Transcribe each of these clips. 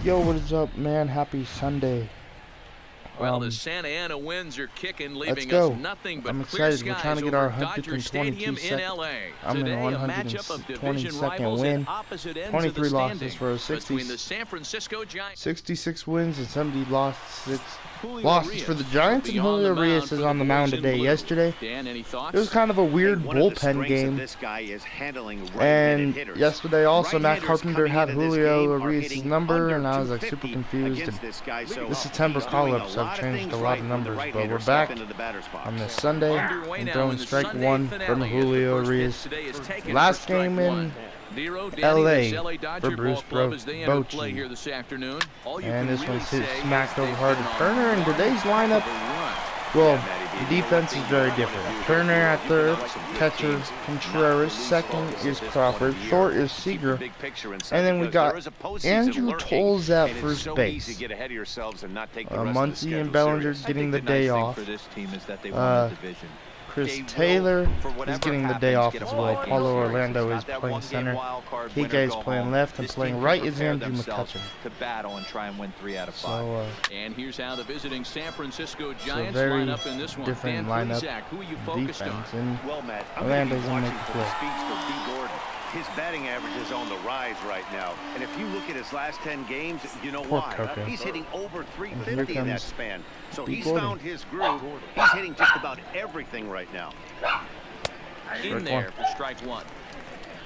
Yo, what is up, man? Happy Sunday. Well, the Santa Ana winds are kicking, leaving let's go. us nothing but I'm clear excited. We're skies trying to get over our Dodger Stadium in LA. I'm in Today, a a matchup of division 122nd rivals win. at opposite ends 23 of the losses for a between the San Francisco Giants. 66 wins and 70 losses Reyes for the Giants, and Julio Reyes is on the mound today. Yesterday, Dan, any thoughts? it was kind of a weird bullpen game. And yesterday also, Matt Carpenter had Julio Reyes' number, and I was like super confused. This September call-ups have changed a lot of numbers, but we're back on this Sunday and throwing strike one from Julio Reyes. Last game in LA for Bruce Bochy. And this one's hit smacked over hard to Turner. And today's lineup, well, the defense is very different. Turner at third, catcher Contreras, second is Crawford, short is Seager, and then we got Andrew Toles at first base. Muncy and Bellinger getting the day off. Chris Taylor is getting the day off as well. Paulo Orlando is playing center. Kike is playing left, and playing right is Andrew McCutcheon. So, and here's how the visiting San Francisco Giants very line up in this one. different lineup defense, and Orlando's in the play. His batting average is on the rise right now, and if you look at his last 10 games, you know why. He's hitting over 350 in that span, so he's found his groove. He's hitting just about everything right now. In there for strike one.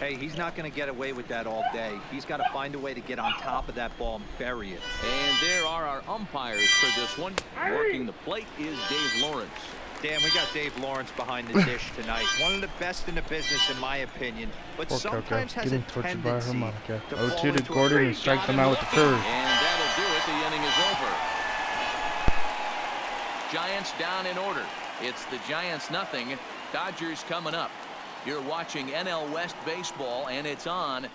Hey, he's not going to get away with that all day. He's got to find a way to get on top of that ball and bury it. And there are our umpires for this one. Working the plate is Dave Lawrence. Dan, we got Dave Lawrence behind the dish tonight. One of the best in the business, in my opinion, but sometimes has a tendency to 0-2 to Gordon and strike them out with the curve. And that'll do it. The inning is over. Giants down in order. It's the Giants nothing. Dodgers coming up. You're watching NL West baseball, and it's on.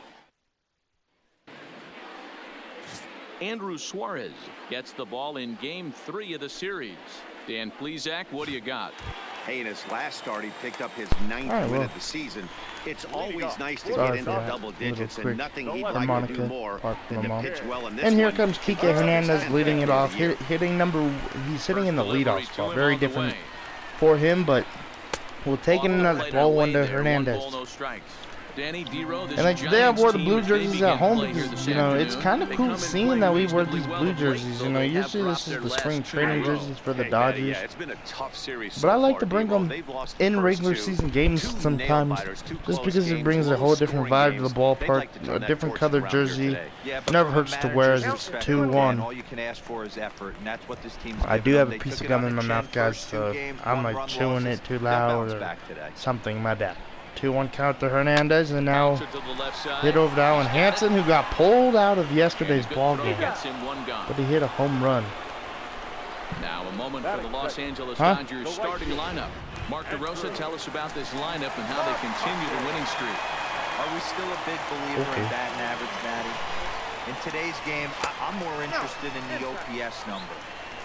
Andrew Suarez gets the ball in Game 3 of the series. Dan Plesac, what do you got? Hey, in his last start, he picked up his 9th win of the season. It's always nice to get into double digits, and nothing he'd like to do more than to pitch well in this one. And here comes Kike Hernandez leading it off. He's hitting in the leadoff spot. Very different for him, but we'll take in another ball one to Hernandez. And like today I wore the blue jerseys at home because, you know, it's kind of cool seeing that we wear these blue jerseys. You know, usually this is the spring training jerseys for the Dodgers. But I like to bring them in regular season games sometimes, just because it brings a whole different vibe to the ballpark, a different colored jersey. It never hurts to wear as it's 2-1. I do have a piece of gum in my mouth, guys, so I'm like chewing it too loud or something, my bad. 2-1 count to Hernandez, and now hit over to Alan Hansen, who got pulled out of yesterday's ball game, but he hit a home run. Now a moment for the Los Angeles Dodgers starting lineup. Mark DeRosa, tell us about this lineup and how they continue the winning streak. Are we still a big believer in batting average, Matty? In today's game, I'm more interested in the OPS number.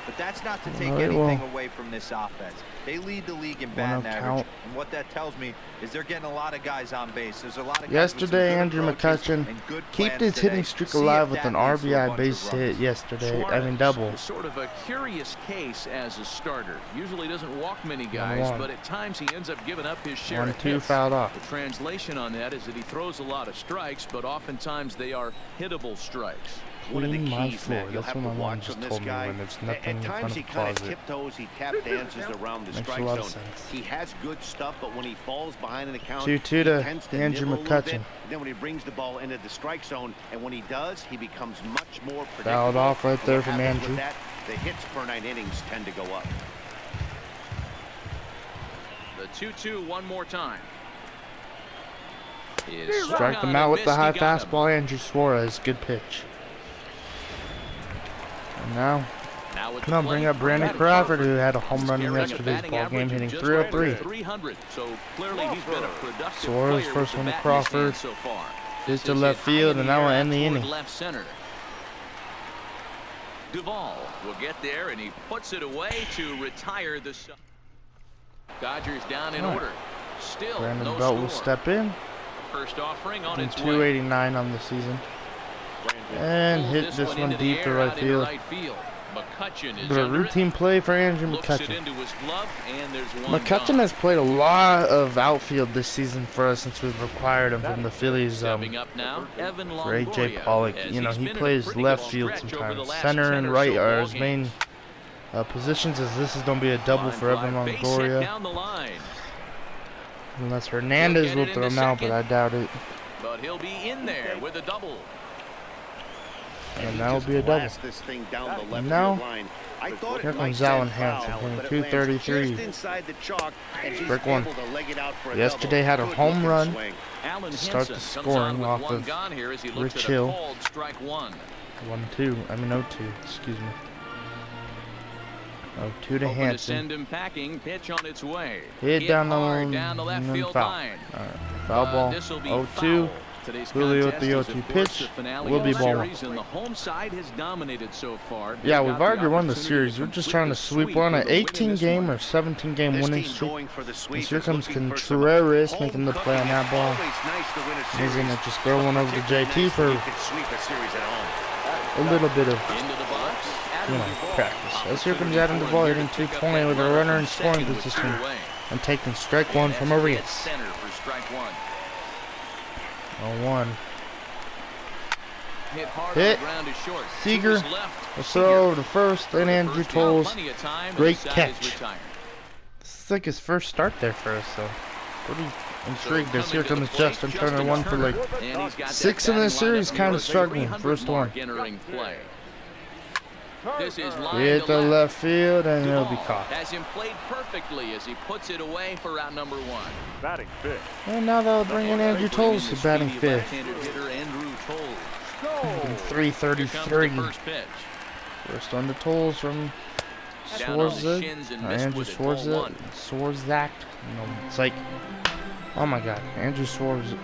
But that's not to take anything away from this offense. They lead the league in batting average, and what that tells me is they're getting a lot of guys on base. There's a lot of guys. Yesterday, Andrew McCutcheon kept his hitting streak alive with an RBI base hit yesterday. I mean, double. Sort of a curious case as a starter. Usually doesn't walk many guys, but at times he ends up giving up his share of hits. Fouled off. The translation on that is that he throws a lot of strikes, but oftentimes they are hittable strikes. One of the keys, Matt, you'll That's have to what my mom watch just from this told me guy. when there's nothing At in front times of he the kind of closet. tiptoes, he tap dances around the Makes strike a lot of zone. sense. He has good stuff, but when he falls behind in the count, 2-2 he to tends to Andrew nibble a little McCutcheon. bit. Then when he brings the ball into the strike zone, and when he does, he becomes much more predictable. Fouled off right there from Andrew. Andrew. That, the hits per 9 innings tend to go up. The 2-2 one more time. Strike them out with the high fastball, Andrew Suarez. Good pitch. And now I'll bring up Brandon Crawford, who had a home run in yesterday's ball game, hitting 303. Suarez first one to Crawford. Just to left field, and that will end the inning. Duvall will get there, and he puts it away to retire the Dodgers down in order. Still Brandon no Belt score. will step in. First offering on its way. 289 on the season. And hit this one deep to right field. But a routine play for Andrew McCutchen. McCutchen has played a lot of outfield this season for us since we've acquired him from the Phillies. For A.J. Pollock, you know, he plays left field sometimes. Center and right are his main positions, as this is going to be a double for Evan Longoria. Unless Hernandez will throw him out, but I doubt it. But he'll be in there with a double. And that'll be a double. And now, here comes Alan Hansen, hitting 233. Strike one. Yesterday had a home run to start the scoring off of Rich Hill. 1-2. I mean 0-2. Excuse me. 0-2 to Hansen. Hit down the line and then foul. Alright, foul ball. 0-2. Julio with the 0-2 pitch. Will be ball one. Yeah, we've already won the series. We're just trying to sweep. We're on an 18-game or 17-game winning streak. And here comes Contreras making the play on that ball. He's gonna just throw one over to JT for a little bit of, you know, practice. As here comes Adam Duvall hitting 220 with a runner in scoring position and taking strike one from Arias. 0-1. Hit. Seager. A throw over to first. And Andrew Toles. Great catch. This is like his first start there for us, so pretty intrigued. As here comes Justin Turner, one for like 6 in this series, kind of struggling. First one. Hit the left field, and it'll be caught. Has him played perfectly as he puts it away for out number 1. Batting fifth. And now they'll bring in Andrew Toles to batting fifth. 333. First on the Toles from Swarzak. Andrew Swarzak. You know, it's like, oh my God, Andrew Suarez.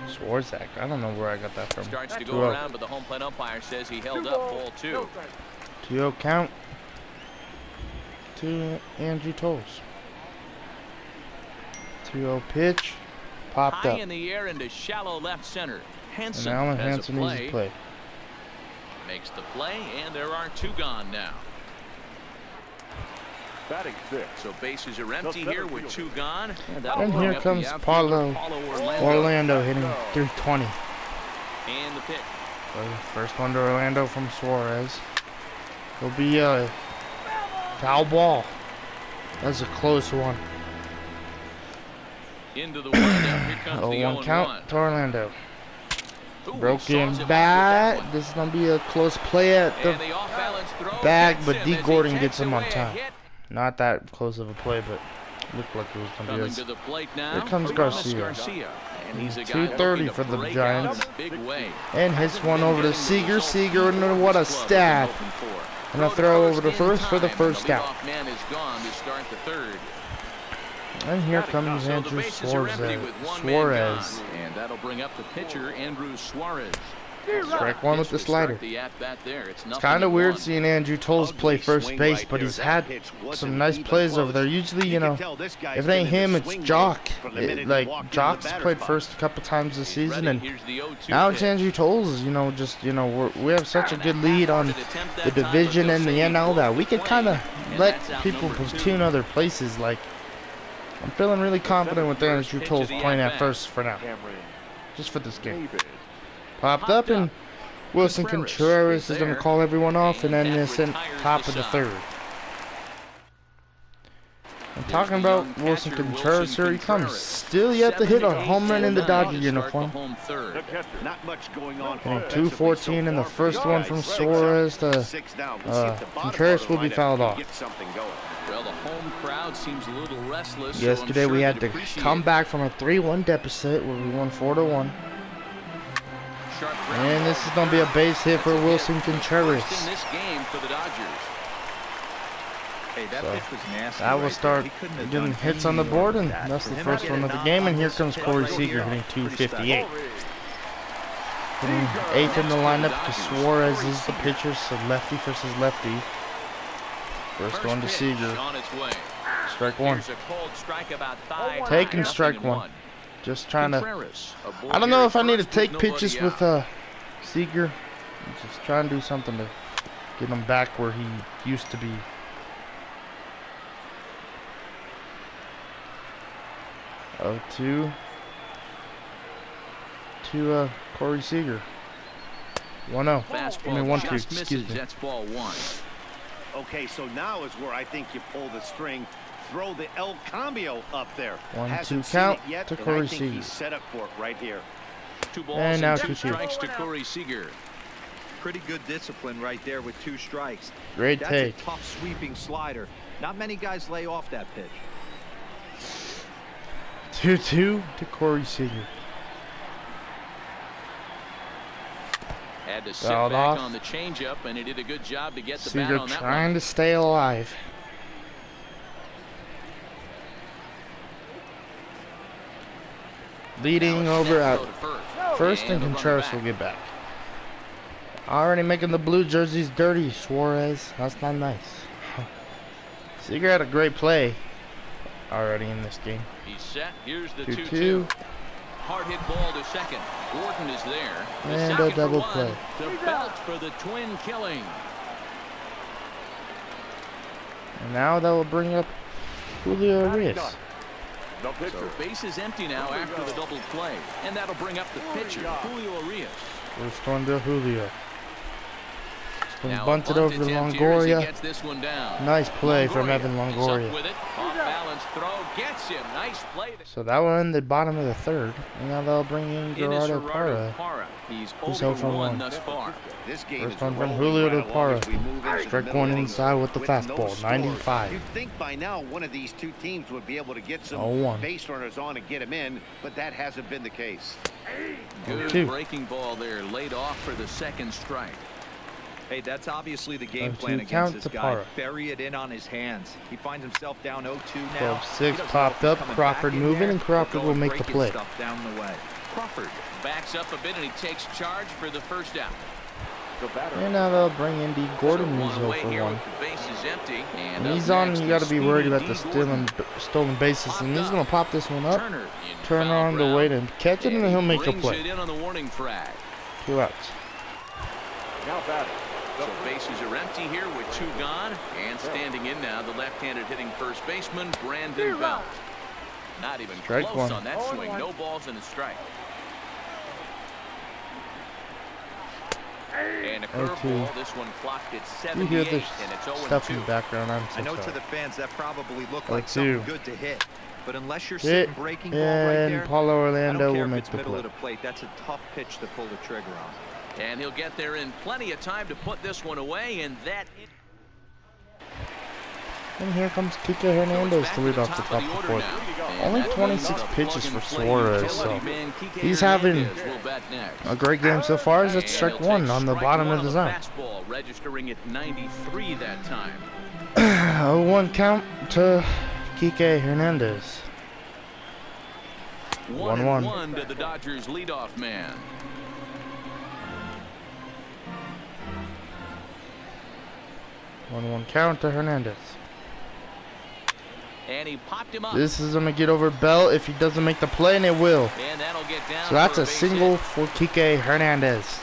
Swarzak. I don't know where I got that from. Starts to go around, but the home plate umpire says he held up ball 2. 2-0 count to Andrew Toles. 2-0 pitch. Popped high up. In the air into shallow left center. And Alan Hansen needs to play. Makes the play, and there are 2 gone now. Batting sixth. So bases are empty here with 2 gone. And here comes Paulo Orlando hitting 320. And the pitch. First one to Orlando from Suarez. It'll be a foul ball. That's a close one. Into the windup. Here comes the 0-1 count to Orlando. Ooh, Broken bat. This is going to be a close play at the bag, but D. Gordon gets him on time. Not that close of a play, but looked like it was going to be his. Here comes Garcia. 230 for the Giants. And hits one over to Seager. Seager, and what a stab. And a throw over to first for the first out. And here comes Andrew Suarez. And that'll bring up the pitcher, Andrew Suarez. Strike one with the slider. It's kind of weird seeing Andrew Toles play first base, but he's had some nice plays over there. Usually, you know, if it ain't him, it's JOC. Like, JOC's played first a couple times this season, and now it's Andrew Toles. You know, just, you know, we have such a good lead on the division and the NL that we could kind of let people platoon other places. Like, I'm feeling really confident with Andrew Toles playing at first for now, just for this game. Popped up, and Wilson Contreras is going to call everyone off, and then this in top of the 3rd. I'm talking about Wilson Contreras, here he comes. Still yet to hit a home run in the Dodger uniform. Hitting 214 in the first one from Suarez. Contreras will be fouled off. Well, the home crowd seems a little restless. Yesterday we had to come back from a 3-1 deficit where we won 4-1. And this is going to be a base hit for Wilson Contreras. That will start getting hits on the board, and that's the first one of the game. And here comes Corey Seager hitting 258. Hitting 8th in the lineup because Suarez is the pitcher, so lefty versus lefty. First one to Seager. Strike one. Taking strike one. Just trying to. I don't know if I need to take pitches with Seager. Just try and do something to get him back where he used to be. Oh, to Corey Seager. 1-0. I mean 1-2. Excuse me. That's ball 1. Okay, so now is where I think you pull the string. Throw the El Cambio up there. 1-2 count yet, to Corey I think Seager. He's set up for it right here. 2 balls And now 2 strikes to Corey Seager. Pretty good discipline right there with 2 strikes. Great That's take. a tough sweeping slider. Not many guys lay off that pitch. 2-2 to Corey Seager. Had to sit back on the changeup, and he did a good job to get the bat on that one. Trying to stay alive. Leading over out. First and Contreras will get back. Already making the blue jerseys dirty, Suarez. That's not nice. Seager had a great play already in this game. He's set. Here's the 2-2. Hard hit ball to second. Gordon is there. And a double play. The belt for the twin killing. And now that will bring up Julio Urias. No pitcher. So base is empty now after the double play. And that'll bring up the pitcher, Julio Urias. First one to Julio. It's been Now bunted over to Longoria. Gets this one down. Nice play from Evan Longoria. With it. Off balance throw gets him. Nice play. So that one in the bottom of the third. And now they'll bring in Gerardo Parra. He's 0 for 1 thus far. First one from Julio to Parra. Strike 1 inside with the fastball. 95. You'd think by now one of these two teams would be able to get some 0-1. base runners on and get him in, but that hasn't been the case. Good breaking ball there, laid off for the second strike. Hey, that's obviously the game 0-2 plan against count this to guy. Parra. Bury it in on his hands. He finds himself down 0-2 now. 12-6 popped up. Crawford moving, and Crawford will make the play. Down the way. Crawford backs up a bit, and he takes charge for the first out. And now they'll bring in D. Gordon, who's 0 for 1. And he's on, you got to be worried about the stolen bases. And he's going to pop this one up. Turn on the way to catch it, and then he'll make a play. 2 outs. Now batting. So bases are empty here with 2 gone. And standing in now, the left-handed hitting first baseman, Brandon Belt. Not even Strike close 1. on that swing. No balls and a strike. And a curveball. This one clocked at 78, you hear and this it's 0-2. stuff in the background. I'm so I know sorry. to the fans that probably looked like something good to hit. But unless you're Hit, sitting breaking ball right there, and Paulo Orlando I don't care will if make it's the middle play. of the plate. That's a tough pitch to pull the trigger on. And he'll get there in plenty of time to put this one away, and that is... And here comes Kike Hernandez to lead off the top of the fourth. Only 26 pitches for Suarez, so he's having a great game so far. As it's strike 1 on the bottom of the zone. Registering at 93 that time. 0-1 count to Kike Hernandez. 1-1 to the Dodgers leadoff man. One count to Hernandez. And he popped him up. This is going to get over Bell if he doesn't make the play, and it will. And that'll get down. So that's a single for Kike Hernandez.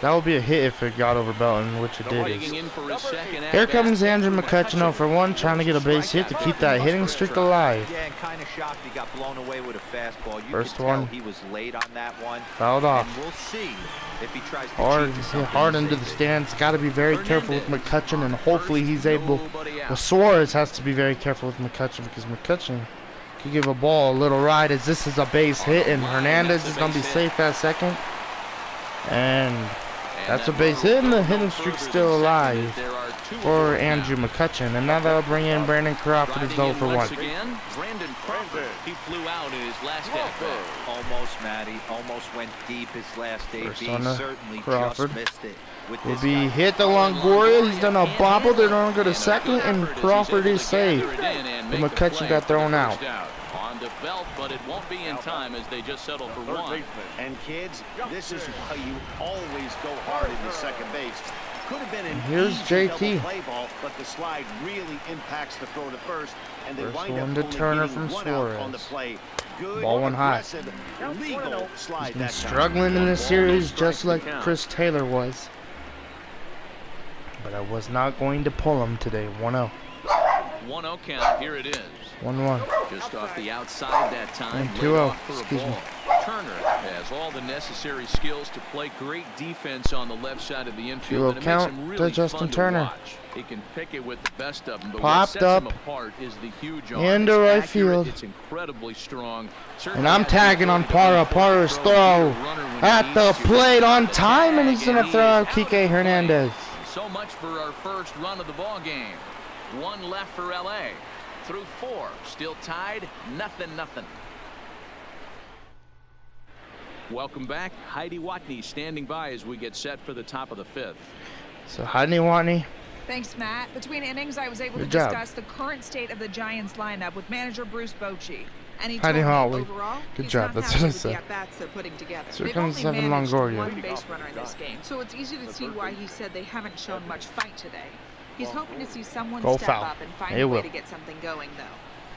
That would be a hit if it got over Belton, which it did. Here comes Andrew McCutcheon 0 for 1, trying to get a base hit to keep that hitting streak alive. Yeah, and kind of shocked he got blown away with a fastball. You First could tell one. he was late on that one. Fouled off. And we'll see if he tries to Hard, cheat to something hard and into the save it. stands. Got to be very careful with McCutcheon, and hopefully he's able. Well, Suarez has to be very careful with McCutcheon because McCutcheon could give a ball a little ride as this is a base hit, and Hernandez is going to be safe at second. And that's a base hit, and the hitting streak's still alive for Andrew McCutcheon. And now they'll bring in Brandon Crawford as 0 for 1. Brandon Crawford, he flew out in his last at-bat. Almost, Matty. Almost went deep his last First AB. on to Certainly Crawford. just missed it. With Will this be guy. hit to Longoria. He's done a bobble. They're going to go to second, and Crawford is safe. But McCutcheon got thrown out. On the belt, but it won't be in time as they just settle for 1. And kids, this is why you always go hard into second base. Could have been an Here's easy JT. double play ball, but the slide really impacts the throw to first, and they First wind up one to only Turner getting from one out on the Suarez. play. Good, Ball one high. aggressive, legal slide He's been that time. struggling in this series just like Chris Taylor was. But I was not going to pull him today. 1-0. 1-0 count. Here it is. 1-1. Just off the outside that time. And 2-0. Excuse me. Turner has all the necessary skills to play great defense on the left side of the infield. 2-0 And it count makes him to really Justin fun to Turner. watch. He can pick it with the best of them, but Popped what sets up him apart is the huge arm. into It's right accurate, field. It's incredibly strong. And I'm tagging on Parra. Parra's throw at the plate on time, and he's going to throw out Kike Hernandez. So much for our first run of the ball game. One left for LA. Through 4, still tied, 0-0. Welcome back. Heidi Watney standing by as we get set for the top of the 5th. So Heidi Watney. Thanks, Matt. Between innings, I was able Good to job. discuss the current state of the Giants lineup with manager Bruce Bochy. And he Heidi told me Holly. overall, Good he's job. not That's happy what I with the said. at-bats they're putting together. So They've comes only Seven managed Longoria. one base runner in this game, so it's easy to see why he said they haven't shown much fight today. He's hoping to see someone Go step foul. up and find They a way will. to get something going, though.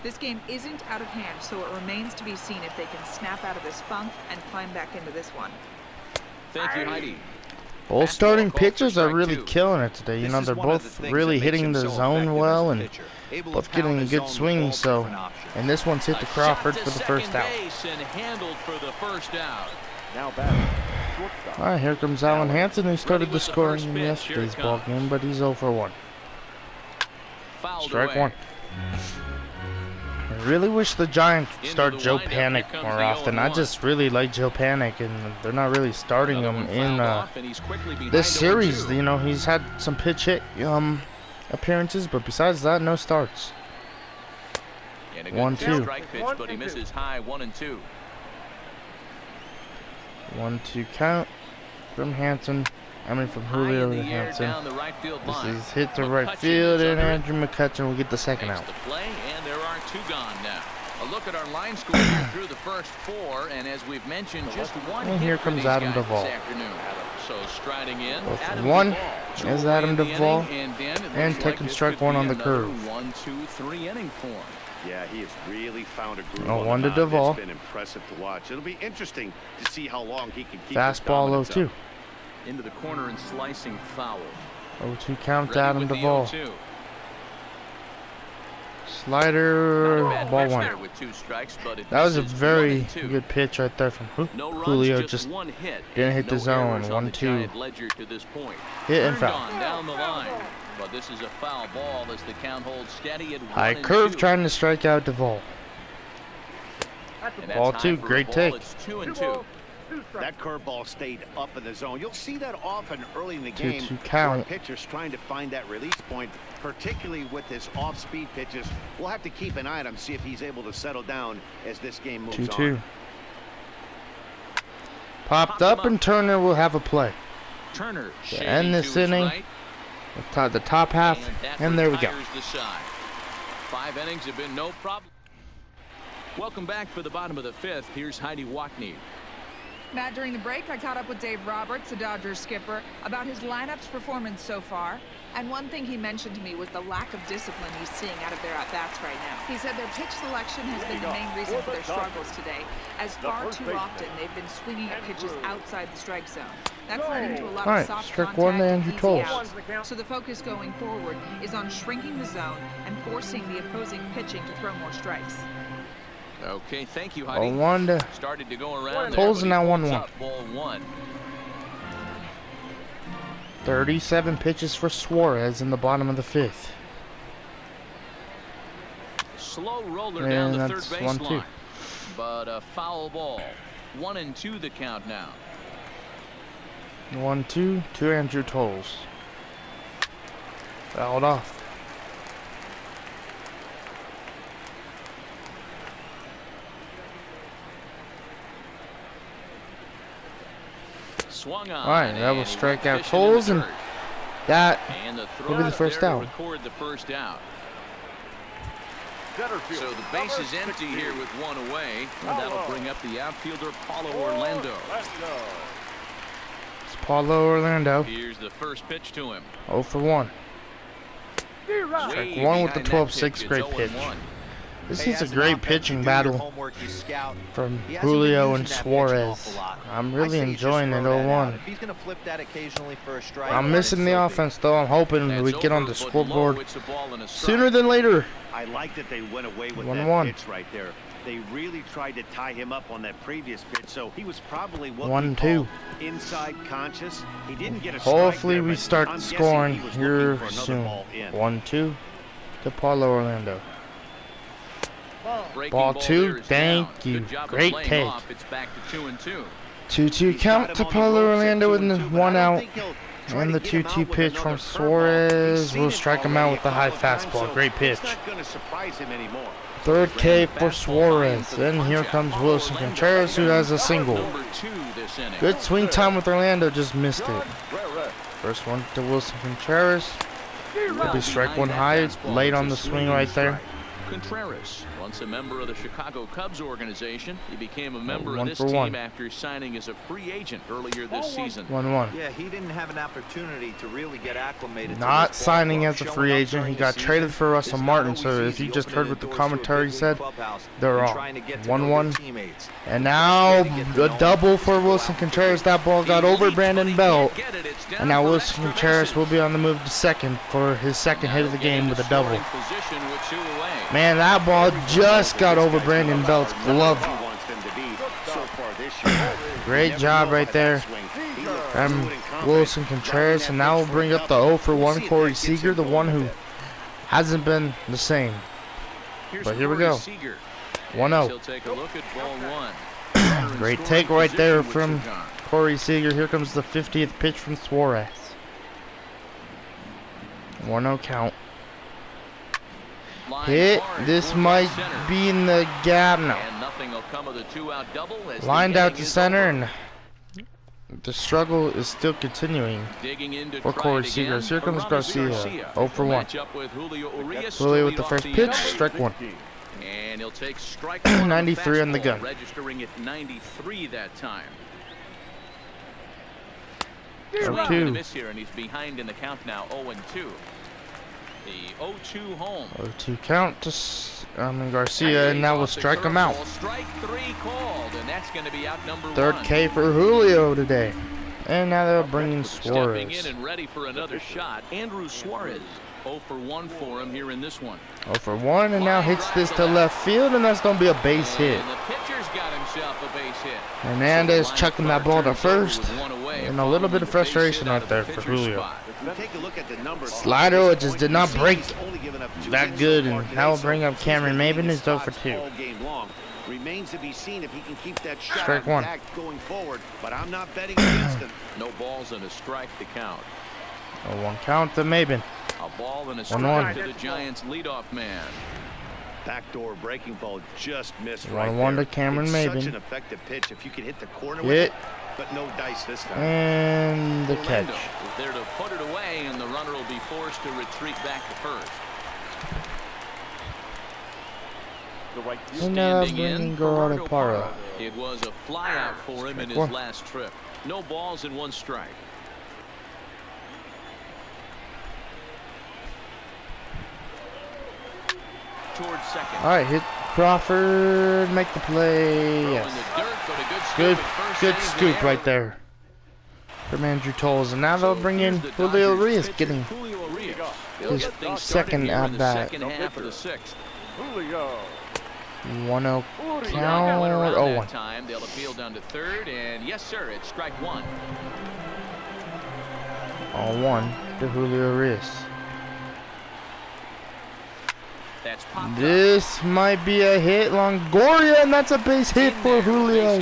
This game isn't out of hand, so it remains to be seen if they can snap out of this funk and climb back into this one. Thank you, Heidi. Both starting pitchers are really two. killing it today. You know, they're both really hitting the zone well and both getting a good swing. So, and this one's hit the Crawford for the first out. And handled for the first out. Now batting. Shortstop. All right, here comes Alan Hansen, who started the with the scoring first in pitch. Here yesterday's it ball comes. game, but he's 0 for 1. Fouled Strike away. 1. I really wish the Giants would Into start the Joe windup, Panic here comes more the often. I 0-1. just really like Joe Panic, and they're not really starting Another him one in fouled off, and he's quickly behind this 0-2. series. You know, he's had some pitch hit appearances, but besides that, no starts. And a good 1-2. strike pitch, but he misses high 1-2. 1-2 count from Hansen. I mean, from High Julio in to the air Hansen. down the right field This line. is hit to McCutcheon right field, is and under it. Andrew McCutcheon will get the second Makes out. the play, and there are 2 gone now. A look at our line score here through the first 4, and as we've mentioned, just one And hit here for comes these Adam guys Duvall. this afternoon. So striding in, 0 for Adam 1. Duvall. 2 There's away Adam in the Duvall. inning, and Dan, it And looks taking this strike could 1 be on the another curve. 1, 2, 3 inning form. Yeah, he has really found a groove. 0-1 on the to mound. Duvall. It's been impressive to watch. It'll be interesting to see how long he can keep Fastball this dominance 0-2. up. Into the corner and slicing foul. 0-2 count to Ready Adam with the Duvall. 0-2. Slider, Not a bad ball pitch 1. there with 2 strikes, but it That was a misses very 1-2. good pitch right there from No runs, Julio. just Just one hit. didn't hit No the zone. errors on the 1-2. Giant ledger to this point. hit and Turned foul. on down the line, but this is a foul ball as the count holds steady at 1-2. High curve trying to strike out Duvall. And that's Ball high 2, for a great ball. take. It's 2-2. That curveball stayed up in the zone. You'll see that often early in the 2-2 game. count. Pitchers trying to find that release point, particularly with his off-speed pitches. We'll have to keep an eye on him, see if he's able to settle down as this game moves 2-2. on. Popped up, and Turner will have a play. Turner To end this shading to his inning, right, the top half, that and there we go. retires the side. 5 innings have been no problem. Welcome back for the bottom of the 5th. Here's Heidi Watney. Matt, during the break, I caught up with Dave Roberts, the Dodgers skipper, about his lineup's performance so far. And one thing he mentioned to me was the lack of discipline he's seeing out of their at-bats right now. He said their pitch selection has been the main reason for their struggles today, as far too often they've been swinging at pitches outside the strike zone. That's leading to a lot All of right, soft strike contact 1 to and Andrew easy Toles. outs. So the focus going forward is on shrinking the zone and forcing the opposing pitching to throw more strikes. Okay, thank you, Heidi. 0-1 to Started to go around Toles, there, and now but he 1-1. pulls up ball 1. 37 pitches for Suarez in the bottom of the 5th. Slow roller And down the that's third 1-2. baseline. But a foul ball. 1-2 the count now. 1-2 to Andrew Toles. Fouled off. Swung on. All right, that will and he strike went out fishing in Toles, the and dirt. that And the will be the throw first there to out. record the first out. Center field. So the base is empty here with 1 away. And that'll bring up the outfielder, Paulo Orlando. Let's go. Paulo Orlando. Here's the first pitch to him. 0 for 1. Strike 1 with the 12-6. Great pitch. This is a great pitching battle from Julio and Suarez. I'm really enjoying it 0-1. I'm missing the offense though. I'm hoping we get on the scoreboard sooner than later. I like that they went away with 1-1. that pitch right there. They really tried to tie him up on that previous pitch, so he was probably what 1-2. inside conscious. He didn't get a strike Hopefully there, we but start I'm guessing scoring he was here looking for soon. another ball in. 1-2 to Paulo Orlando. Ball 2, thank you. Great take. 2-2 count to Paulo Orlando with the 1 out. And the 2-2 pitch from Suarez. We'll strike him out with the high fastball. Great pitch. Third K for Suarez. Then here comes Wilson Contreras, who has a single. Good swing time with Orlando, just missed it. First one to Wilson Contreras. Could be strike 1 high, late on the swing right there. Contreras, once a member of the Chicago Cubs organization, he became a member of this 1 for 1. team after signing as a free agent earlier this season. 1-1. Yeah, he didn't have an opportunity to really get acclimated. Not signing as a free agent. He got traded for Russell Martin. So if you just heard what the commentary said, they're wrong. 1-1. And now a double for Wilson Contreras. That ball got over Brandon Belt. And now Wilson Contreras will be on the move to second for his second hit of the game with a double. Man, that ball just got over Brandon Belt's glove. Great job right there from Wilson Contreras. And now we'll bring up the 0 for 1 Corey Seager, the one who hasn't been the same. But here we go. 1-0. Great take right there from Corey Seager. Here comes the 50th pitch from Suarez. 1-0 count. Hit. This might be in the gap. No. Lined out to center, and the struggle is still continuing for Corey Seager. Here comes Garcia. 0 for 1. Julio with the first pitch. Strike 1. And he'll take strike 93 on the gun. Registering at 93 that time. 0-2. Miss here, and he's behind in the count now. 0-2. The 0-2 home. 0-2 count to Garcia, and now we'll strike him out. Strike 3 called, and that's going to be out number 1. Third K for Julio today. And now they'll bring in Stepping in Suarez. and ready for another shot. Andrew Suarez. 0 for 1 for him here in this one. 0 for 1, and now hits this to left field, and that's going to be a base hit. And the pitcher's got himself a base hit. Hernandez chucking that ball to first. And a little bit of frustration out there for Julio. Slider, it just did not break that good, and now we'll bring up Cameron Maybin, who's 0 for 2. Remains to be seen if he can keep that shot Strike 1. going forward, but I'm not betting against him. No balls and a strike to count. 0-1 count to Maybin. A ball and a strike to the Giants leadoff man. Backdoor breaking ball just missed 1-1 to Cameron Maybin. Such an effective pitch if you can hit the corner Hit. with it, but no dice this time. And the catch. Orlando is there to put it away, and the runner will be forced to retreat back to first. And now bringing Gerardo Parra. It was a flyout for him in his last trip. No balls and 1 strike. Towards second. All right, hit Crawford, make the play. Yes. Good scoop right there from Andrew Tolles. And now they'll bring in Julio Urias, getting his second at bat. 1-0 count. 0-1. They'll appeal down to third, and yes, sir, it's strike 1. 0-1 to Julio Urias. That's popped This might be a hit. Longoria, and that's a base hit for Julio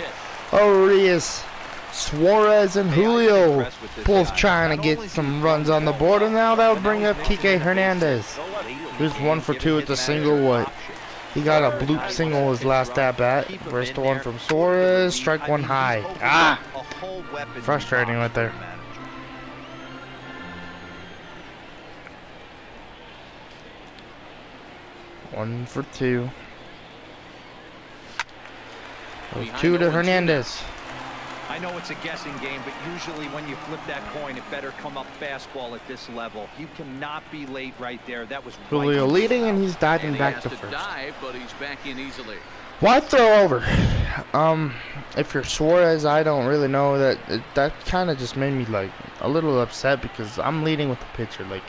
Urias. Suarez and Julio both trying to get some runs on the board, and now that'll bring up Kike Hernandez, who's 1 for 2 with the single. What? He got a bloop single his last at bat. First one from Suarez, strike 1 high. Ah, frustrating right there. One for 2. 2 to Hernandez. I know it's a guessing game, but usually when you flip that coin, it better come up fastball at this level. You cannot be late right there. That was Julio leading, and he's diving back to first. Dive, but he's back in easily. Why throw over? If you're Suarez, I don't really know. That kind of just made me like a little upset because I'm leading with the pitcher, like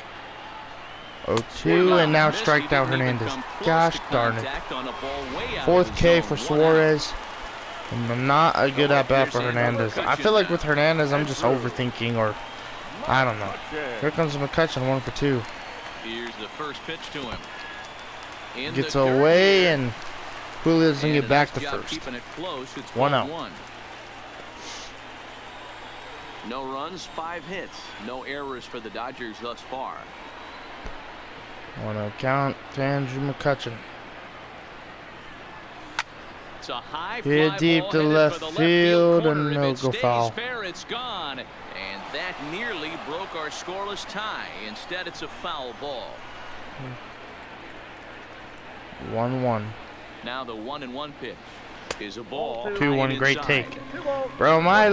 0-2, and now striked out Hernandez. Gosh darn it! 4th K for Suarez. Not a good at bat for Hernandez. I feel like with Hernandez, I'm just overthinking, or I don't know. Here comes McCutchen, 1 for 2. Here's the first pitch to him. Gets away, and Julio doesn't get back to first. 1-0. No runs, 5 hits, no errors for the Dodgers thus far. 1-0 count to Andrew McCutchen. It's a high hit deep to left field, and no go foul. Fair, it's gone, and that nearly broke our scoreless tie. Instead, it's a foul ball. 1-1. Now the 1-1 pitch is a ball. 2-1, great take. Bro, my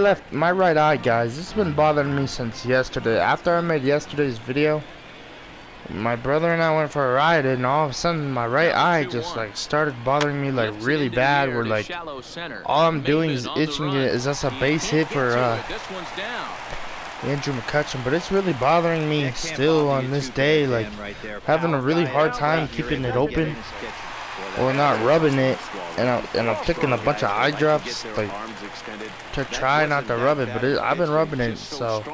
right eye, guys, this has been bothering me since yesterday. After I made yesterday's video, my brother and I went for a ride, and all of a sudden my right eye just like started bothering me like really bad. Where like all I'm doing is itching it. Is that's a base hit for Andrew McCutchen, but it's really bothering me still on this day. Like having a really hard time keeping it open or not rubbing it, and I'm taking a bunch of eye drops like to try not to rub it, but I've been rubbing it, so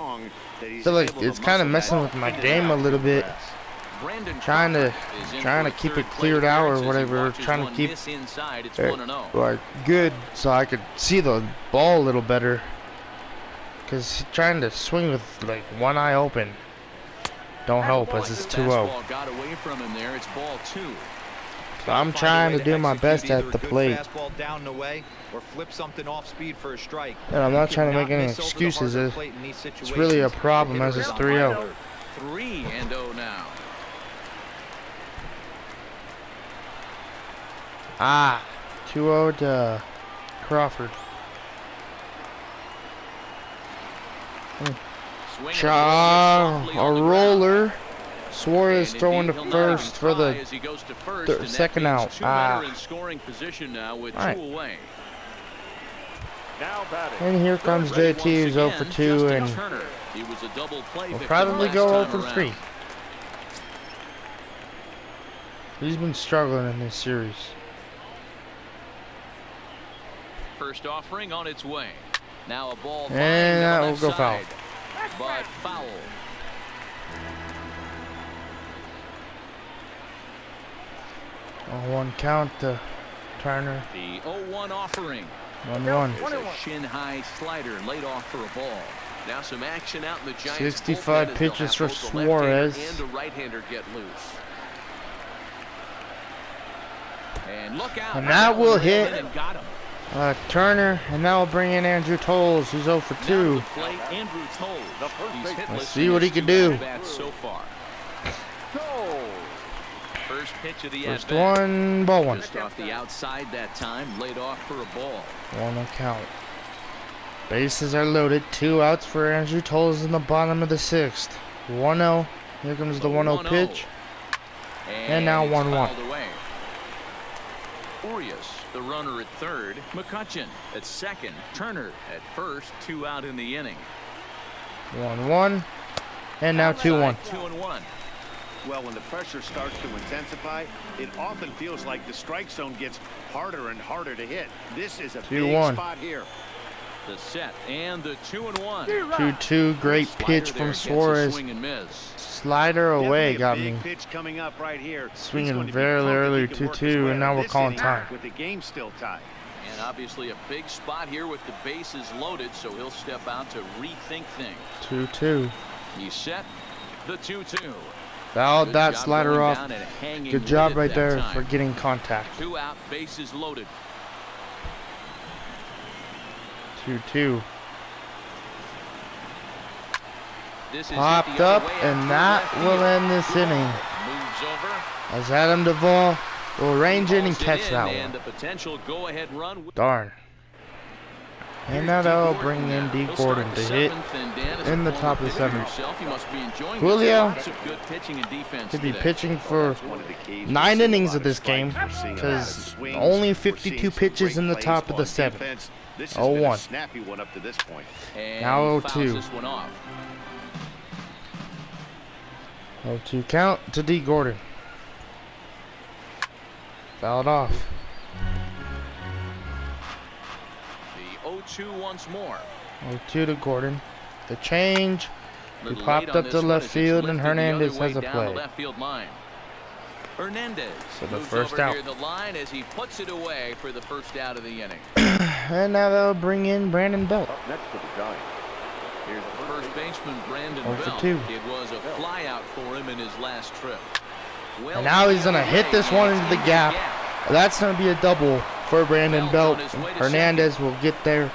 I feel like it's kind of messing with my game a little bit. Trying to keep it cleared out or whatever, trying to keep it like good so I could see the ball a little better. Cause trying to swing with like one eye open don't help as it's 2-0. So I'm trying to do my best at the plate. And I'm not trying to make any excuses. It's really a problem as it's 3-0. 3-0 now. 2-0 to Crawford. A roller. Suarez throwing to first for the second out. Right. And here comes JT, who's 0 for 2, and will probably go 0 for 3. He's been struggling in this series. First offering on its way. Now a ball, and that will go foul. But foul. A 1 count to Turner. The 0-1 offering. 1-1. It's a shin-high slider laid off for a ball. Now some action out in the Giants. 65 pitches for Suarez. And a right-hander get loose. And look out. And that will hit Turner, and that will bring in Andrew Toles, who's 0 for 2. Let's see what he can do. First pitch of the first one, ball 1. Just off the outside that time, laid off for a ball. 1 count. Bases are loaded. 2 outs for Andrew Toles in the bottom of the 6th. 1-0. Here comes the 1-0 pitch. And now 1-1. Urias, the runner at third. McCutchen at second. Turner at first. 2 out in the inning. 1-1. And now 2-1. 2-1. Well, when the pressure starts to intensify, it often feels like the strike zone gets harder and harder to hit. This is a big spot here. The set and the 2-1. 2-2, great pitch from Suarez. Slider away got me. Pitch coming up right here. Swinging very early, 2-2, and now we're calling time. With the game still tied. And obviously a big spot here with the bases loaded, so he'll step out to rethink things. 2-2. He's set. The 2-2. Fouled that slider off. Good job right there for getting contact. 2 out, bases loaded. 2-2. Popped up, and that will end this inning. As Adam Duvall will range in and catch that one. Darn. And now they'll bring in D. Gordon to hit in the top of the 7th. Julio could be pitching for 9 innings of this game because only 52 pitches in the top of the 7th. 0-1. Now 0-2. 0-2 count to D. Gordon. Fouled off. The 0-2 once more. 0-2 to Gordon. The change. He popped up to left field, and Hernandez has a play. Hernandez so the first out. The line as he puts it away for the first out of the inning. And now they'll bring in Brandon Belt. Up next to the Giants. Here's the first baseman, Brandon Belt. 2. It was a flyout for him in his last trip. And now he's gonna hit this one into the gap. That's gonna be a double for Brandon Belt. Hernandez will get there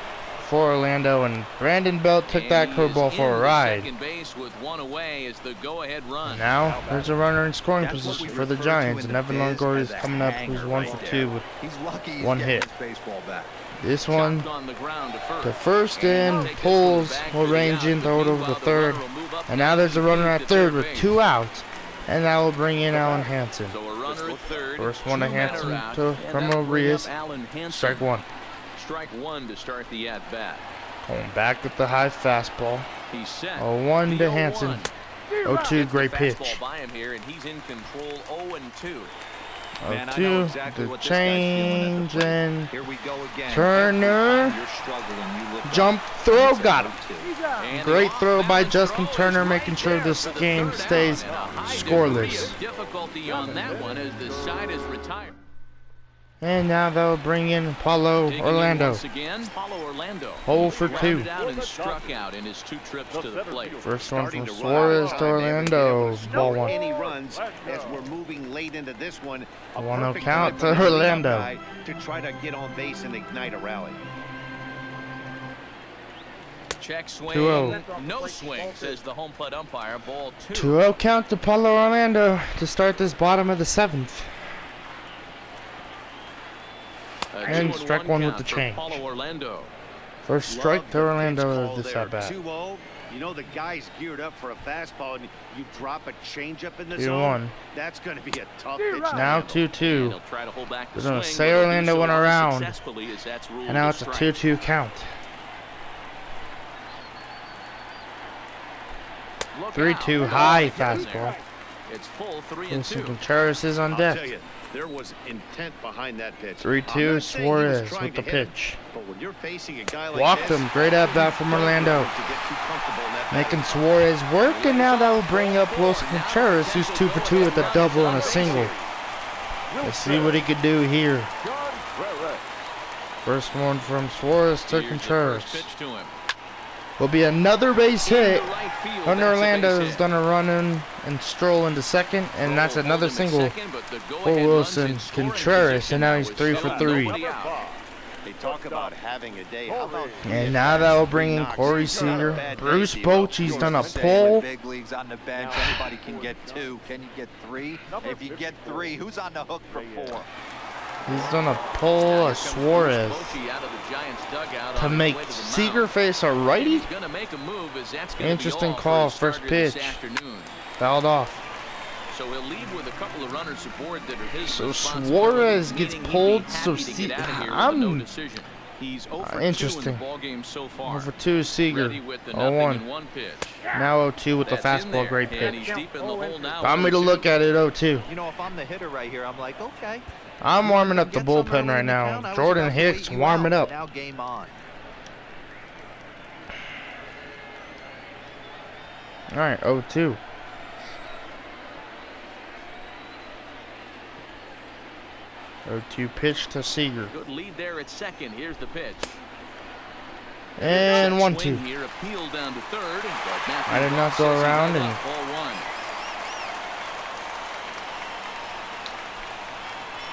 for Orlando, and Brandon Belt took that curveball for a ride. Now there's a runner in scoring position for the Giants, and Evan Longoria is coming up, who's 1 for 2 with 1 hit. This one to first in, pulls, will range in, throw it over the third, and now there's a runner at third with 2 outs, and that will bring in Alan Hansen. First one to Hansen from Urias, strike 1. Strike 1 to start the at-bat. Going back with the high fastball. 0-1 to Hansen. 0-2, great pitch. 0-2, the change, and Turner, jump throw, got him. Great throw by Justin Turner, making sure this game stays scoreless. And now they'll bring in Paulo Orlando. 0 for 2. First one from Suarez to Orlando. Ball 1. 1-0 count to Orlando. To try to get on base and ignite a rally. Check swing. 2-0. No swing, says the home plate umpire. Ball 2. 2-0 count to Paulo Orlando to start this bottom of the 7th. And strike 1 with the change. First strike to Orlando this at bat. 2-0. You know the guy's geared up for a fastball, and you drop a changeup in the 2-1. zone. That's going to be a tough pitch. Now 2-2. We're going to say Orlando went around, and now it's a 2-2 count. 3-2 high fastball. It's full 3-2. Contreras is on deck. There was intent behind that pitch. 3-2 Suarez with the pitch. But when you're facing a guy like Walked him. Great at bat from Orlando. Making Suarez work, and now that will bring up Wilson Contreras, who's 2 for 2 with a double and a single. Let's see what he could do here. First one from Suarez to Contreras. Will be another base hit. Hunter Orlando is going to run in and stroll into second, and that's another single for Wilson Contreras, and now he's 3 for 3. They talk about having a day. And now that will bring in Corey Seager. Bruce Bochy's done a pull. Big leagues on the bench. Anybody can get 2. Can you get 3? If you get 3, who's on the hook for 4? He's done a pull of Suarez to make Seager face a righty. Interesting call. First pitch. Fouled off. So he'll leave with a couple of runners aboard that are his. So Suarez gets pulled. So I'm interesting. 0 for 2 Seager. 0-1. Now 0-2 with the fastball. Great pitch. I'm going to look at it 0-2. You know, if I'm the hitter right here, I'm like, okay. I'm warming up the bullpen right now. Jordan Hicks warming up. Now game on. All right, 0-2. Pitch to Seager. Good lead there at second. Here's the pitch. And 1-2. I did not go around and.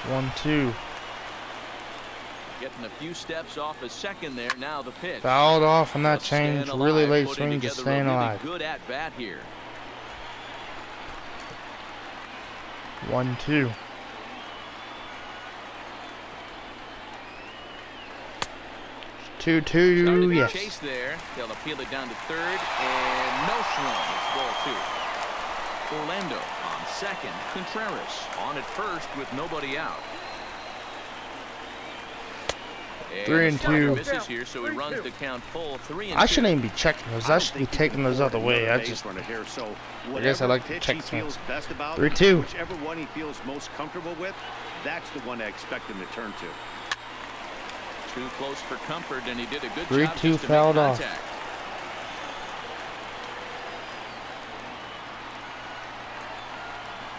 One, 2. Getting a few steps off a second there. Now the pitch. Fouled off on that change. Really late swing, just staying alive. Good at bat here. 1-2. 2-2, yes. Chase there. They'll appeal it down to third, and no swing. It's ball 2. Orlando on second. Contreras on at first with nobody out. 3-2. Misses here, so he runs the count full. 3-2. I shouldn't even be checking those. I should be taking those out of the way. I guess I like to check things. 3-2. Whichever one he feels most comfortable with, that's the one I expect him to turn to. Too close for comfort, and he did a good 3-2 job. fouled off.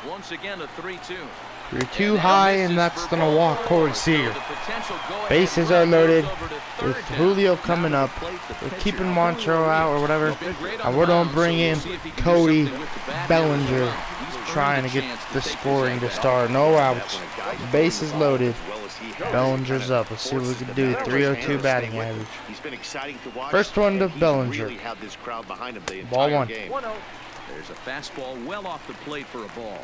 Once again, a 3-2. You're too high, and that's gonna walk Corey Seager. Bases are loaded with Julio coming up. We're keeping Montreal out or whatever. And we're gonna bring in Cody Bellinger, trying to get the scoring to start. No outs. Bases loaded. Bellinger's up. Let's see what we can do. 302 batting average. First one to Bellinger. Ball 1. There's a fastball well off the plate for a ball.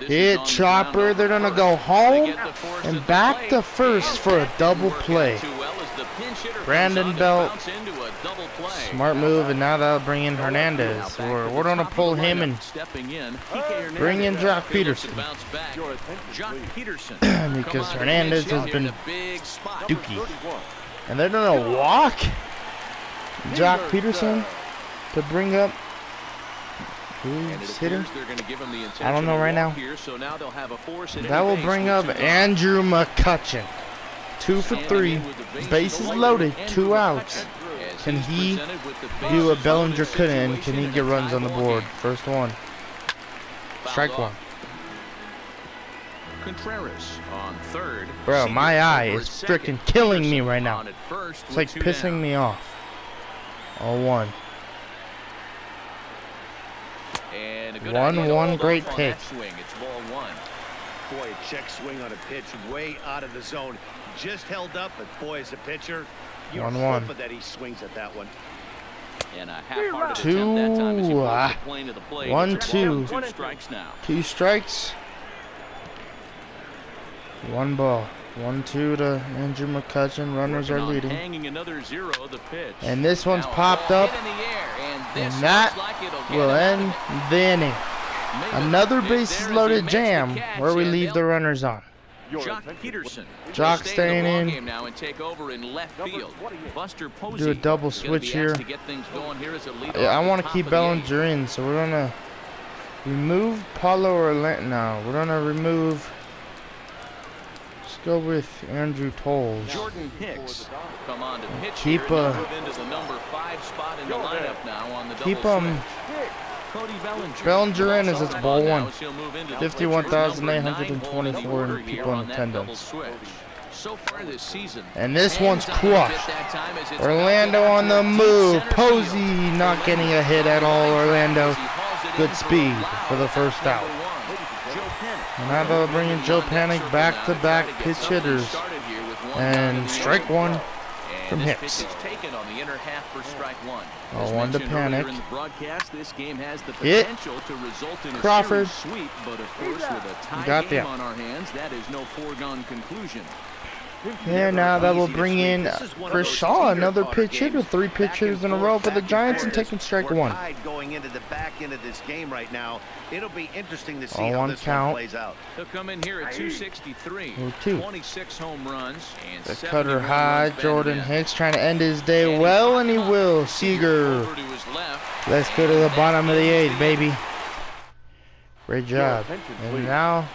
Hit chopper. They're gonna go home and back to first for a double play. Brandon Belt, smart move, and now that'll bring in Hernandez. We're gonna pull him and bring in JOC Peterson because Hernandez has been dookie, and they're gonna walk JOC Peterson to bring up. Who's hitting? I don't know right now. That will bring up Andrew McCutchen. 2 for 3. Bases loaded. 2 outs. Can he do what Bellinger couldn't? Can he get runs on the board? First one. Strike 1. Contreras on third. Bro, my eye is freaking killing me right now. It's like pissing me off. 0-1. 1-1, great take. It's ball 1. Boy, a check swing on a pitch way out of the zone. Just held up, but boy, as a pitcher, you're hoping that he swings at that one. And a half-hearted attempt that time as he brought the plane to the plate. 1-2. 2 strikes now. 2 strikes. 1 ball. 1-2 to Andrew McCutchen. Runners are leading. And this one's popped up. And that will end the inning. Another bases loaded jam where we leave the runners on. JOC Peterson. JOC staying in. Now and take over in left field. Buster Posey do a double switch here. I want to keep Bellinger in, so we're gonna remove Paulo Orlando. No, we're gonna remove. Let's go with Andrew Tolles. Jordan Hicks come on to pitch. Keep into the number 5 spot in the lineup now on the keep Cody Bellinger in as it's ball 1. 51,824 people in attendance. So far this season, and this one's crushed. Orlando on the move. Posey not getting a hit at all. Orlando, good speed for the first out. And now they'll bring in Joe Panic back-to-back pitch hitters. And strike 1 from Hicks. 0-1 to Panic. Hit. Crawford. Got the out. That is no foregone conclusion. And now that will bring in Chris Shaw, another pitch hitter. 3 pitch hitters in a row for the Giants, and taking strike 1. Going into the back end of this game right now, it'll be interesting to see how this one plays out. He'll come in here at 263, 26 home runs, and the cutter high. Jordan Hicks trying to end his day well, and he will. Seager. Let's go to the bottom of the 8th, baby. Great job. And now.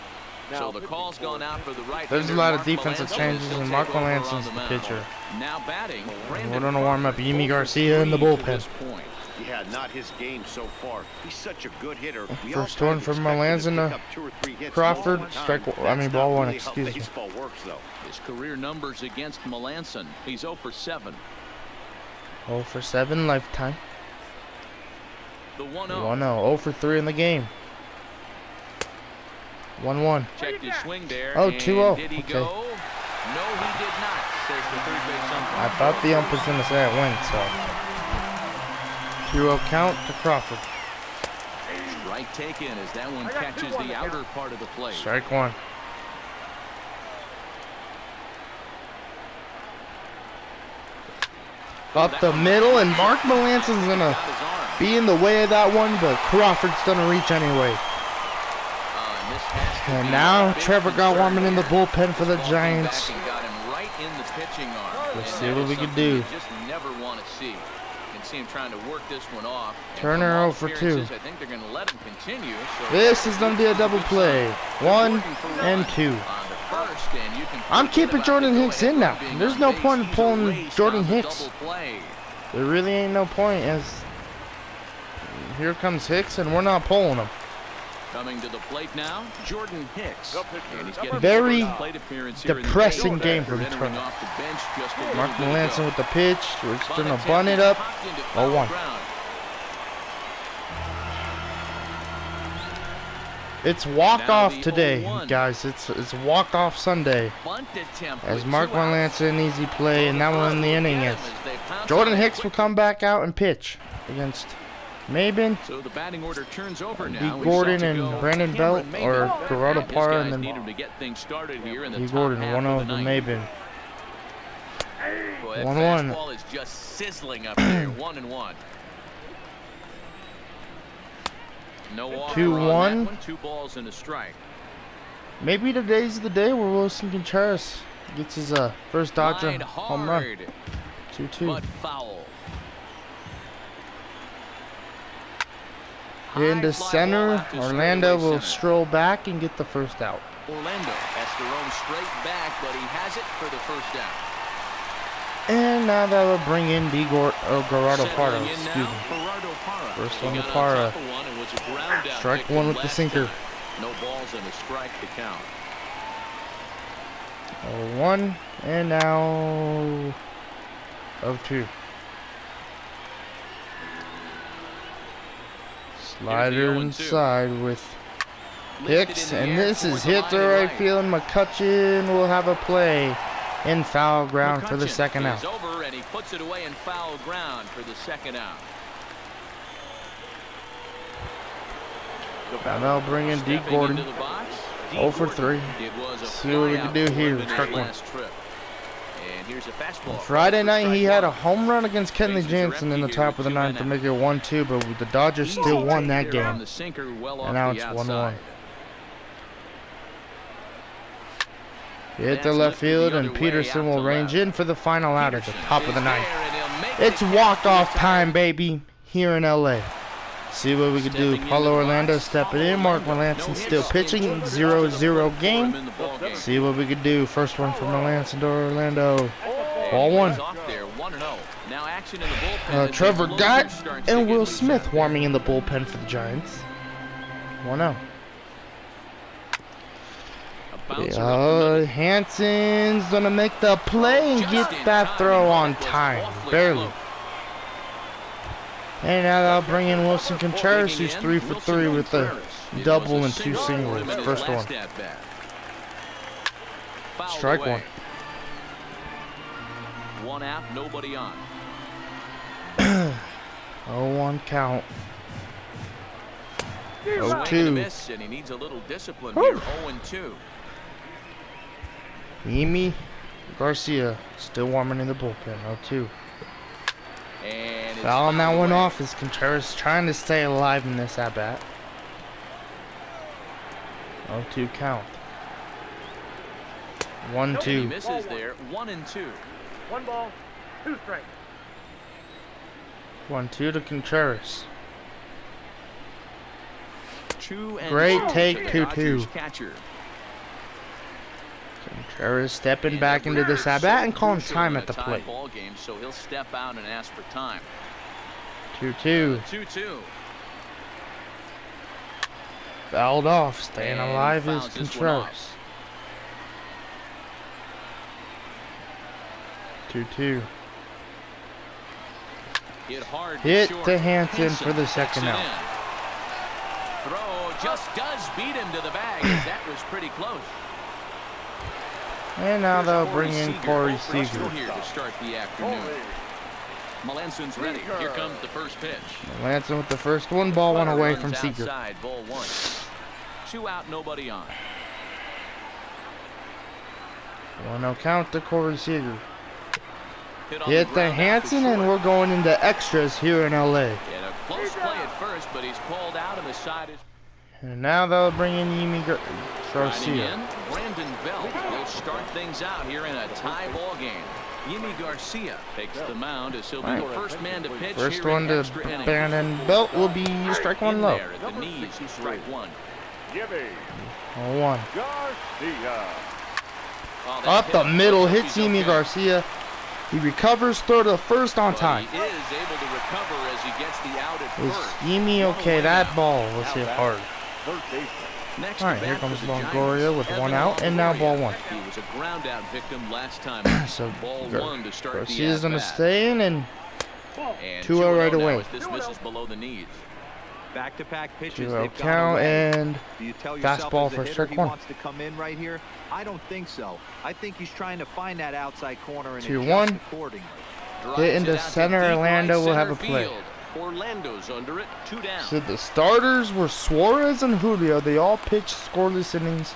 So the call's gone out for the right. There's a lot of defensive changes, and Mark Melanson's the pitcher. Now batting, we're going to warm up Yimi Garcia in the bullpen. Yeah, not his game so far. He's such a good hitter. First one from Melanson to Crawford. Ball 1, excuse me. His career numbers against Melanson. He's 0 for 7. 0 for 7 lifetime. The 1-0. 0 for 3 in the game. 1-1. Checked his swing there. Oh, 2-0. Did he okay. go? No, he did not, says the third base umpire. I thought the ump was going to say it went, so. 2-0 count to Crawford. Strike taken as that one catches the outer part of the plate. Strike one. Up the middle, and Mark Melanson's gonna be in the way of that one, but Crawford's gonna reach anyway. And now Trevor got warming in the bullpen for the Giants. Let's see what we can do. Just never want to see. See him trying to work this one off. Turner 0 for 2. I think they're going to let him continue. So this is going to be a double play. 1 and 2. I'm keeping Jordan Hicks in now. There's no point in pulling Jordan Hicks. There really ain't no point, as here comes Hicks and we're not pulling him. Coming to the plate now, Jordan Hicks. And he's getting very plate appearance depressing game from Turner. Mark Melanson with the pitch. We're just going to bunt it up. 0-1. It's walk-off today, guys. It's walk-off Sunday. As Mark Melanson, easy play, and that one in the inning is Jordan Hicks will come back out and pitch against Maben, so the batting order turns over now. D. Gordon and Brandon Belt, or Gerardo Parra, and then D. Gordon, 1-0 to Maben. 1-1. Ball is just sizzling up there. 1-1. No 2-1. 2 balls and a strike. Maybe today's the day where Wilson Contreras gets his first Dodger home run. 2-2. But foul. Into center, Orlando will stroll back and get the first out. Orlando has to roam straight back, but he has it for the first out. And now that will bring in Gerardo Parra. Excuse me. First one to Parra. Strike one with the sinker. No balls and a strike to count. 0-1, and now 0-2. Slider inside with Hicks, and this is hit to right field. McCutcheon will have a play in foul ground for the second out. Over, and he puts it away in foul ground for the second out. And they'll bring in D. Gordon. 0 for 3. See what we can do here. Strike one. On Friday night, he had a home run against Kenley Jansen in the top of the ninth to make it 1-2, but the Dodgers still won that game. And now it's 1-1. Hit the left field, and Peterson will range in for the final out at the top of the ninth. It's walk-off time, baby, here in LA. See what we can do. Paulo Orlando stepping in. Mark Melanson still pitching. 0-0 game. See what we can do. First one from Melanson to Orlando. Ball one. Trevor Gott and Will Smith warming in the bullpen for the Giants. 1-0. Hansen's gonna make the play and get that throw on time. Barely. And now they'll bring in Wilson Contreras, who's 3 for 3 with a double and 2 singles. First one. Strike one. 1 out, nobody on. 0-1 count. 0-2. And he needs a little discipline here. 0-2. Yimi Garcia still warming in the bullpen. 0-2. Fouling that one off as Contreras trying to stay alive in this at-bat. 0-2 count. 1-2. Misses there. 1-2. 1 ball, 2 strikes. 1-2 to Contreras. 2-2. Great take, 2-2. Contreras stepping back into this at-bat and calling time at the plate. So he'll step out and ask for time. 2-2. 2-2. Fouled off. Staying alive is Contreras. 2-2. Hit to Hansen for the second out. Throw just does beat him to the bag, as that was pretty close. And now they'll bring in Corey Seager. Here to start the afternoon. Melanson's ready. Here comes the first pitch. Melanson with the first one. Ball went away from Seager. Outside, ball 1. 2 out, nobody on. 1-0 count to Corey Seager. Hit the Hanson, and we're going into extras here in LA. Yeah, a close play at first, but he's called out, and the side is. And now they'll bring in Yimi Garcia. Brandon Belt will start things out here in a tie ball game. Yimi Garcia takes the mound as he'll be the first man to pitch. First one to Brandon Belt will be strike 1 low. At the knees, strike 1. 1. Garcia. Up the middle, hits Yimi Garcia. He recovers, throw to the first on time. He is able to recover as he gets the out at Is first. Yimi okay? That ball was hit hard. Next All right, here comes Longoria with 1 out, and now ball 1. He was a ground out victim last time. So ball 1 to start Garcia's the gonna stay in, and and 2-0 right away. as this misses below the knees. Back-to-back pitches. 2-0 They've count, and do you tell yourself fastball as a for hitter strike he 1. wants to come in right here? I don't think so. I think he's trying to find that outside corner and 2-1. adjust accordingly. Hit into center. Orlando will have a play. Orlando's under it, 2 down. So the starters were Suarez and Julio. They all pitched scoreless innings.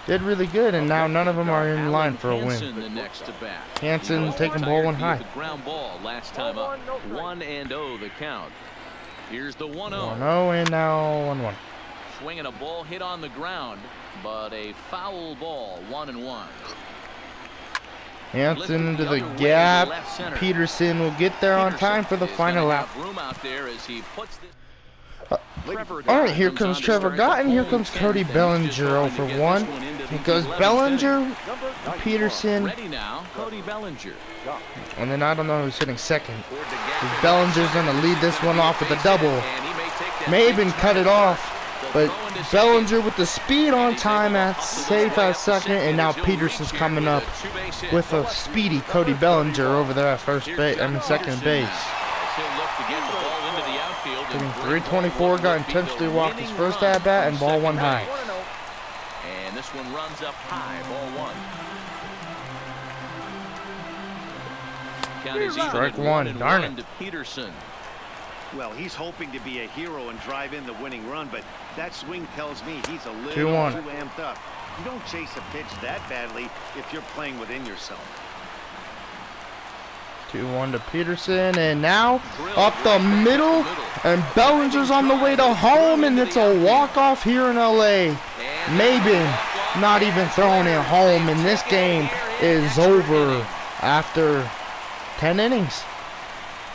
Did really good, and now none of them are in line for a win. The next to bat. Hanson taking ball 1 high. The ground ball last time up. 1-0 the count. Here's the 1-0. 1-0, and now 1-1. Swinging a ball hit on the ground, but a foul ball. 1-1. Hanson into the gap. Peterson will get there on time for the final lap. All right, here comes Trevor Gott, and here comes Cody Bellinger 0 for 1. It goes Bellinger, Peterson, and then I don't know who's hitting second. Bellinger's going to lead this one off with a double. Maben cut it off, but Bellinger with the speed on time at safe at second, and now Peterson's coming up with a speedy Cody Bellinger over there at second base. Hitting 324, got intentionally walked his first at bat, and ball 1 high. And this one runs up high, ball 1. Count is even. Strike 1, darn it. To Peterson. Well, he's hoping to be a hero and drive in the winning run, but that swing tells me he's a little 2-1. too amped up. You don't chase a pitch that badly if you're playing within yourself. 2-1 to Peterson, and now up the middle, and Bellinger's on the way to home, and it's a walk-off here in LA. Maben not even throwing it home, and this game is over after 10 innings.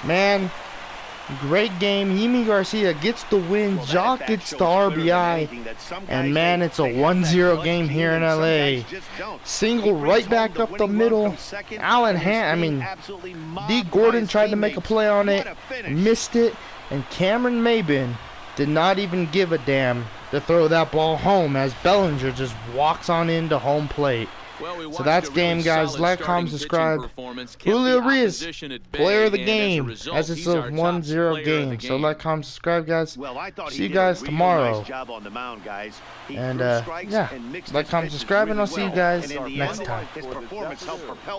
Man, great game. Yimi Garcia gets the win. JOC gets the RBI. And man, it's a 1-0 game here in LA. Single right back up the middle. D. Gordon tried to make a play on it, missed it, and Cameron Maben did not even give a damn to throw that ball home as Bellinger just walks on into home plate. So that's game, guys. Like, comment, subscribe. Julio Reyes, player of the game, as it's a 1-0 game. So like, comment, subscribe, guys. See you guys tomorrow. And yeah, like, comment, subscribe, and I'll see you guys next time.